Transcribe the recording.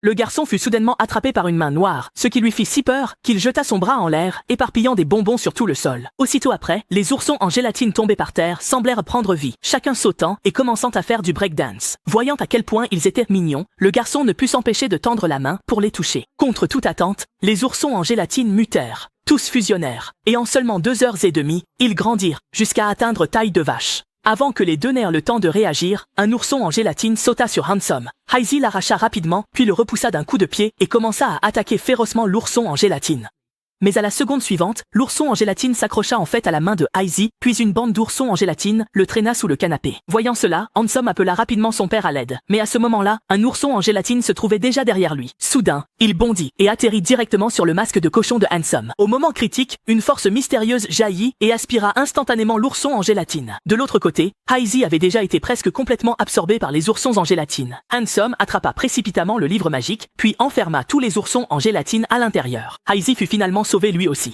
Le garçon fut soudainement attrapé par une main noire, ce qui lui fit si peur qu'il jeta son bras en l'air, éparpillant des bonbons sur tout le sol. Aussitôt après, les oursons en gélatine tombés par terre semblèrent prendre vie, chacun sautant et commençant à faire du breakdance. Voyant à quel point ils étaient mignons, le garçon ne put s'empêcher de tendre la main pour les toucher. Contre toute attente, les oursons en gélatine mutèrent. Tous fusionnèrent, et en seulement 2 heures et demie, ils grandirent, jusqu'à atteindre taille de vache. Avant que les deux n'aient le temps de réagir, un ourson en gélatine sauta sur Handsome. Heisey l'arracha rapidement, puis le repoussa d'un coup de pied et commença à attaquer férocement l'ourson en gélatine. Mais à la seconde suivante, l'ourson en gélatine s'accrocha en fait à la main de Heisey, puis une bande d'oursons en gélatine le traîna sous le canapé. Voyant cela, Handsome appela rapidement son père à l'aide. Mais à ce moment-là, un ourson en gélatine se trouvait déjà derrière lui. Soudain, il bondit et atterrit directement sur le masque de cochon de Handsome. Au moment critique, une force mystérieuse jaillit et aspira instantanément l'ourson en gélatine. De l'autre côté, Heisey avait déjà été presque complètement absorbé par les oursons en gélatine. Handsome attrapa précipitamment le livre magique, puis enferma tous les oursons en gélatine à l'intérieur. Heisey fut finalement sauvé lui aussi.